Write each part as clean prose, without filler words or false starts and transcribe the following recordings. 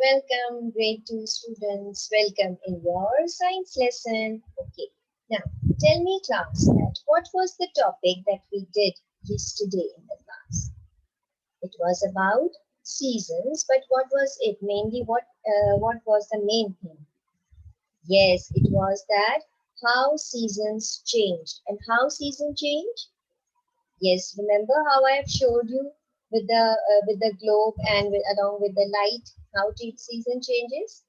Welcome, grade 2 students. Welcome in your science lesson. Okay, now tell me, class, that what was the topic that we did yesterday in the class? It was about seasons, but what was it? Mainly, what was the main thing? Yes, it was that how seasons changed. And how season changed? Yes, remember how I have showed you with the globe and along with the light how season changes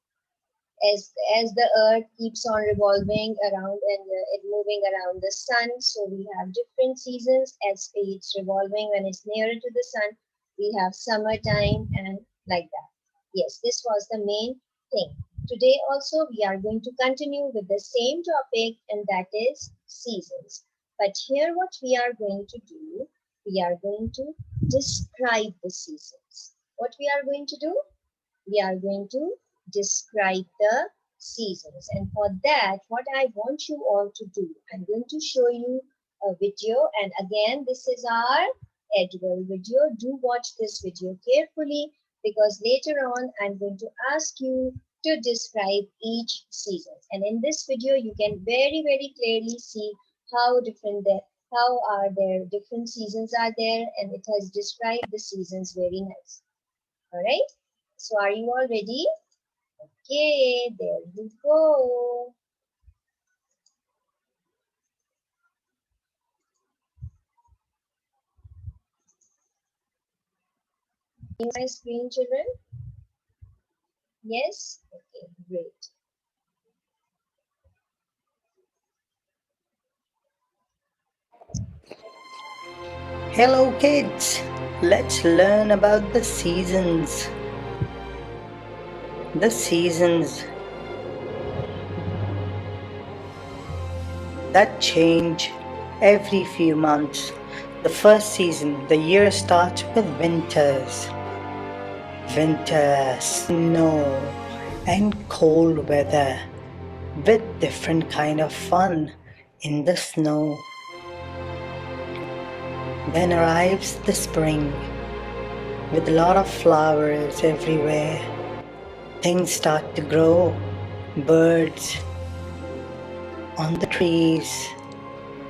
as the earth keeps on revolving around and it moving around the sun. So we have different seasons as it's revolving. When it's nearer to the sun, we have summertime and like that. Yes, this was the main thing. Today also we are going to continue with the same topic, and that is seasons. But here what we are going to do, we are going to describe the seasons. What we are going to do? We are going to describe the seasons. And for that, what I want you all to do, I'm going to show you a video. And again, this is our Edwell video. Do watch this video carefully because later on, I'm going to ask you to describe each season. And in this video, you can very, very clearly see how how are there different seasons are there, and it has described the seasons very nice. All right. So are you all ready? Okay, there you go. See my screen, children? Yes? Okay, great. Hello kids, let's learn about the seasons. The seasons that change every few months. The first season, the year starts with winters. Winter, snow and cold weather with different kind of fun in the snow. Then arrives the spring with a lot of flowers everywhere. Things start to grow, birds on the trees,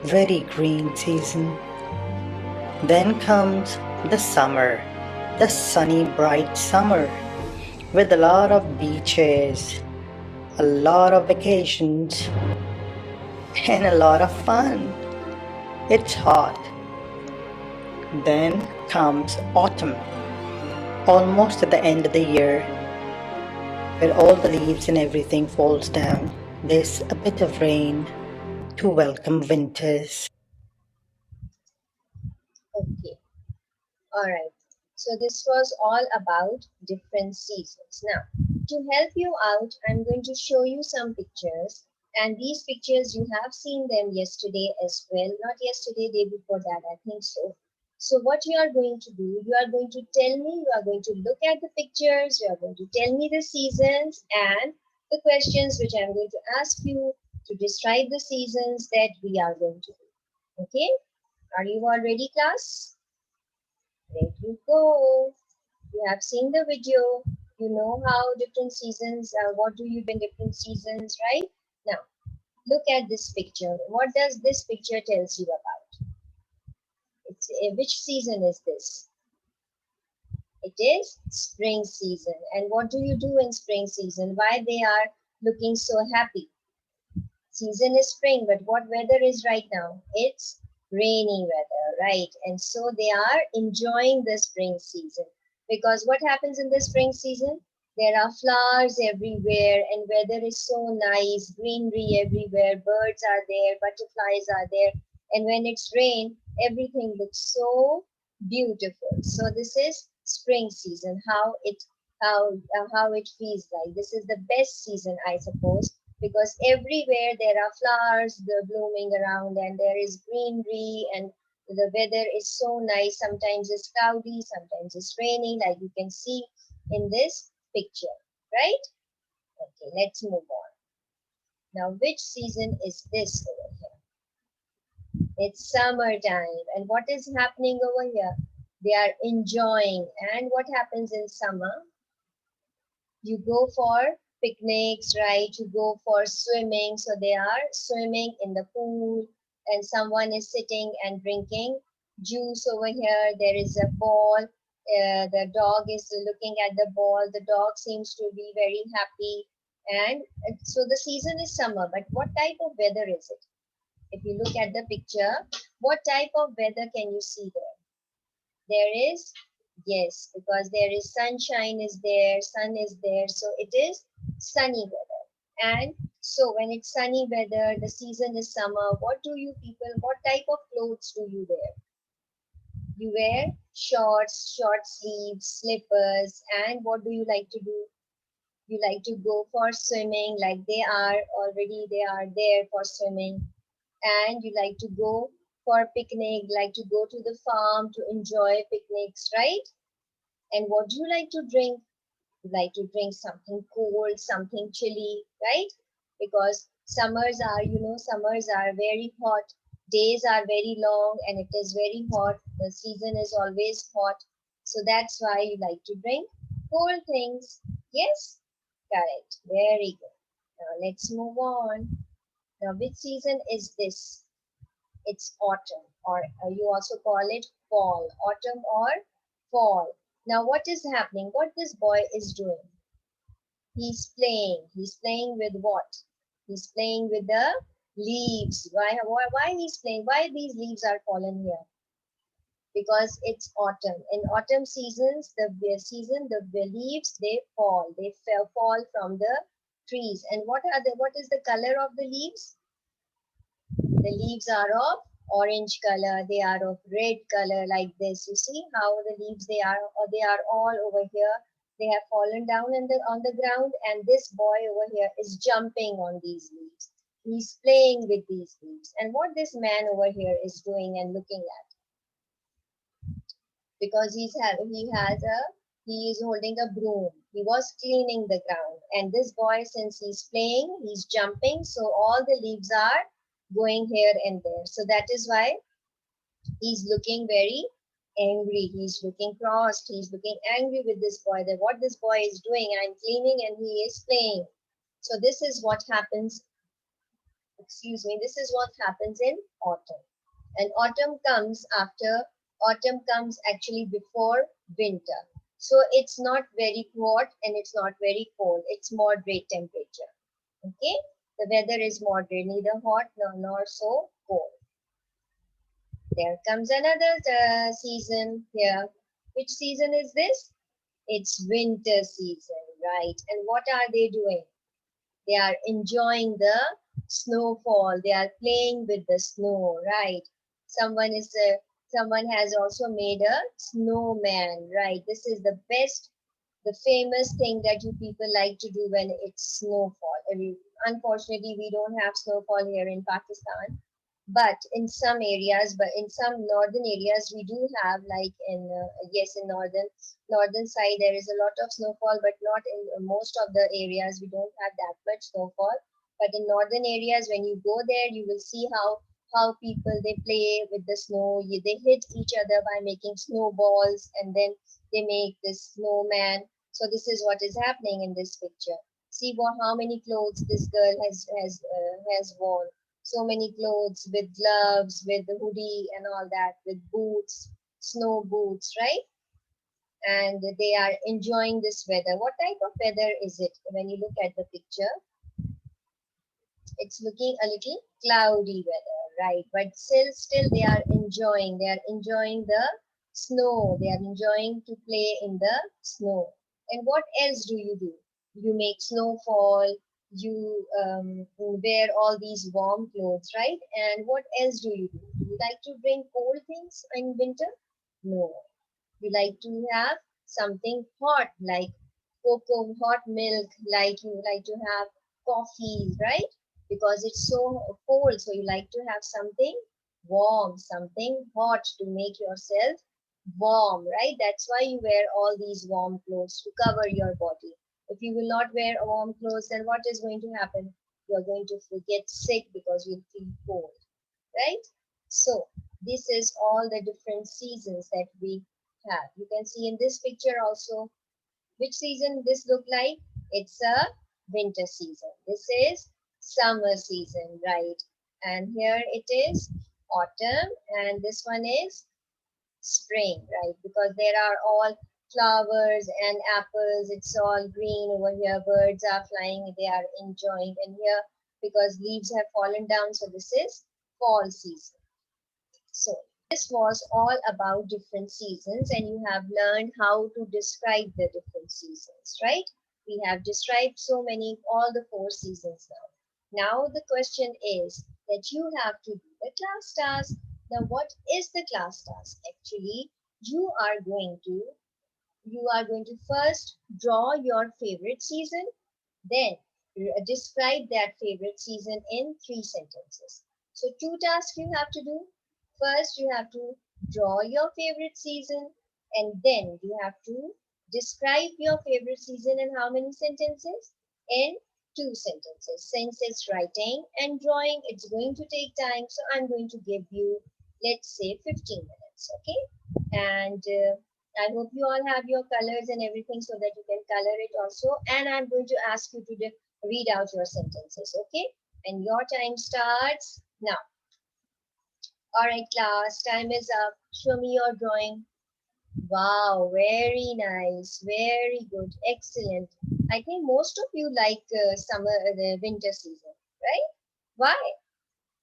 very green season. Then comes the summer, the sunny bright summer with a lot of beaches, a lot of vacations and a lot of fun. It's hot. Then comes autumn, almost at the end of the year, where all the leaves and everything falls down. There's a bit of rain to welcome winters. Okay, all right. So this was all about different seasons. Now, to help you out, I'm going to show you some pictures. And these pictures, you have seen them yesterday as well. Not yesterday, day before that, I think so. So what you are going to do, you are going to tell me, you are going to look at the pictures, you are going to tell me the seasons and the questions which I'm going to ask you to describe the seasons that we are going to do. Okay? Are you all ready, class? There you go. You have seen the video. You know how different seasons, what do you do in different seasons, right? Now, look at this picture. What does this picture tells you about? It's which season is this? It is spring season. And what do you do in spring season? Why they are looking so happy? Season is spring, but what weather is right now? It's rainy weather, right? And so they are enjoying the spring season because what happens in the spring season? There are flowers everywhere and weather is so nice, greenery everywhere, birds are there, butterflies are there. And when it's rain, everything looks so beautiful. So this is spring season, how it feels like. This is the best season, I suppose, because everywhere there are flowers blooming around and there is greenery and the weather is so nice. Sometimes it's cloudy, sometimes it's raining, like you can see in this picture, right? Okay, let's move on. Now, which season is this over here? It's summertime. And what is happening over here? They are enjoying. And what happens in summer? You go for picnics, right? You go for swimming. So they are swimming in the pool and someone is sitting and drinking juice over here. There is a ball. The dog is looking at the ball. The dog seems to be very happy. And so the season is summer, but what type of weather is it? If you look at the picture, what type of weather can you see there? There is, yes, because there is sunshine is there, sun is there, so it is sunny weather. And so when it's sunny weather, the season is summer, what do you people, what type of clothes do you wear? You wear shorts, short sleeves, slippers, and what do you like to do? You like to go for swimming, like they are already, they are there for swimming. And you like to go for picnic, like to go to the farm to enjoy picnics, right? And what do you like to drink? You like to drink something cold, something chilly, right? Because summers are, summers are very hot, days are very long, and it is very hot. The season is always hot. So that's why you like to drink cold things. Yes? Correct. Very good. Now let's move on. Now, which season is this? It's autumn, or you also call it fall. Autumn or fall. Now, what is happening? What this boy is doing? He's playing. He's playing with what? He's playing with the leaves. Why he's playing? Why these leaves are fallen here? Because it's autumn. In autumn seasons, the leaves they fall. They fall from the trees. And what is the color of the leaves? The leaves are of orange color. They are of red color like this. You see how the leaves they are all over here. They have fallen down on the ground, and this boy over here is jumping on these leaves. He's playing with these leaves. And what this man over here is doing and looking at, because he is holding a broom. He was cleaning the ground. And this boy, since he's playing, he's jumping, so all the leaves are going here and there. So that is why he's looking very angry. He's looking crossed. He's looking angry with this boy, that what this boy is doing. I'm cleaning and he is playing. So this is what happens, excuse me, this is what happens in autumn. And autumn comes actually before winter. So it's not very hot and it's not very cold. It's moderate temperature. Okay? The weather is moderate, neither hot nor so cold. There comes another season here. Which season is this? It's winter season, right? And what are they doing? They are enjoying the snowfall. They are playing with the snow, right? Someone is someone has also made a snowman, right? This is the best, the famous thing that you people like to do when it's snowfall. Unfortunately, we don't have snowfall here in Pakistan, but in some areas, but in some northern areas we do have, like in yes, in northern side there is a lot of snowfall, but not in most of the areas we don't have that much snowfall. But in northern areas, when you go there, you will see how people they play with the snow. They hit each other by making snowballs, and then they make this snowman. So this is what is happening in this picture. See how many clothes this girl has worn. So many clothes, with gloves, with the hoodie and all that, with boots, snow boots, right? And they are enjoying this weather. What type of weather is it? When you look at the picture, it's looking a little cloudy weather, right? But still they are enjoying. They are enjoying the snow. They are enjoying to play in the snow. And what else do? You make snowfall. You wear all these warm clothes, right? And what else do? You like to drink cold things in winter? No. You like to have something hot, like cocoa, hot milk, like you like to have coffee, right? Because it's so cold, so you like to have something warm, something hot to make yourself warm, right? That's why you wear all these warm clothes to cover your body. If you will not wear warm clothes, then what is going to happen? You're going to get sick because you'll feel cold, right? So this is all the different seasons that we have. You can see in this picture also which season this look like. It's a winter season. This is summer season, right? And here it is autumn, and this one is spring, right? Because there are all flowers and apples. It's all green over here. Birds are flying. They are enjoying. And here, because leaves have fallen down, so this is fall season. So this was all about different seasons, and you have learned how to describe the different seasons, right? We have described so many, all the 4 seasons now. Now the question is that you have to do the class task. Now what is the class task? Actually, you are going to first draw your favorite season, then describe that favorite season in 3 sentences. So 2 tasks you have to do. First, you have to draw your favorite season, and then you have to describe your favorite season in how many sentences? In 2 sentences. Since it's writing and drawing, it's going to take time. So I'm going to give you, let's say, 15 minutes. Okay? And I hope you all have your colors and everything so that you can color it also. And I'm going to ask you to read out your sentences. Okay? And your time starts now. All right, class, time is up. Show me your drawing. Wow, very nice, very good, excellent. I think most of you like the winter season, right? Why?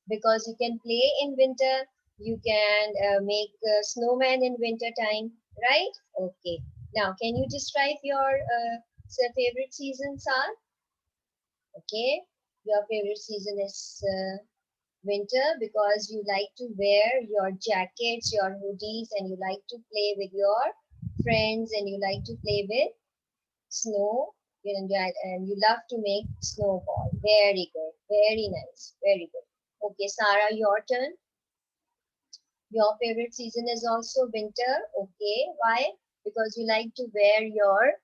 Because you can play in winter, you can make snowman in winter time, right? Okay. Now, can you describe your favorite season, Sal? Okay. Your favorite season is winter because you like to wear your jackets, your hoodies, and you like to play with your friends, and you like to play with snow. And you love to make snowball. Very good. Very nice. Very good. Okay, Sarah, your turn. Your favorite season is also winter. Okay. Why? Because you like to wear your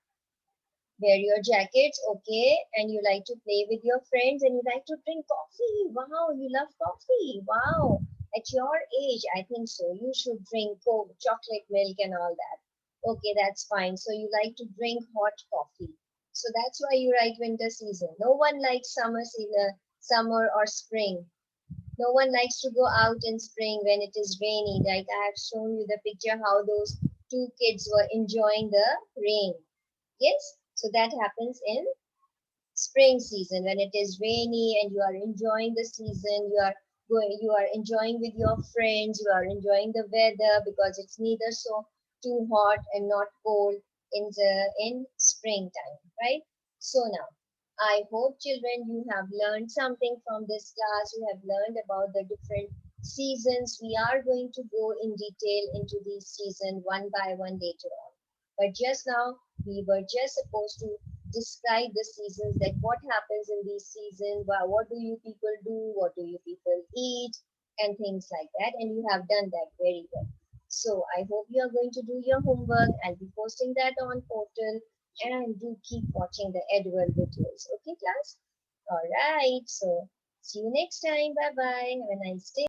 jackets, okay, and you like to play with your friends, and you like to drink coffee. Wow, you love coffee. Wow. At your age, I think so. You should drink Coke, chocolate milk, and all that. Okay, that's fine. So you like to drink hot coffee. So that's why you write winter season. No one likes summer season, summer or spring. No one likes to go out in spring when it is rainy. Like I have shown you the picture how those 2 kids were enjoying the rain. Yes, so that happens in spring season when it is rainy and you are enjoying the season. You are enjoying with your friends. You are enjoying the weather because it's neither so too hot and not cold in springtime, right? So now I hope, children, you have learned something from this class. You have learned about the different seasons. We are going to go in detail into these seasons one by one later on. But just now, we were just supposed to describe the seasons, like what happens in these seasons, what do you people do, what do you people eat, and things like that. And you have done that very well. So I hope you are going to do your homework. I'll be posting that on portal, and do keep watching the Edward videos. Okay, class? All right. So see you next time. Bye bye. Have a nice day.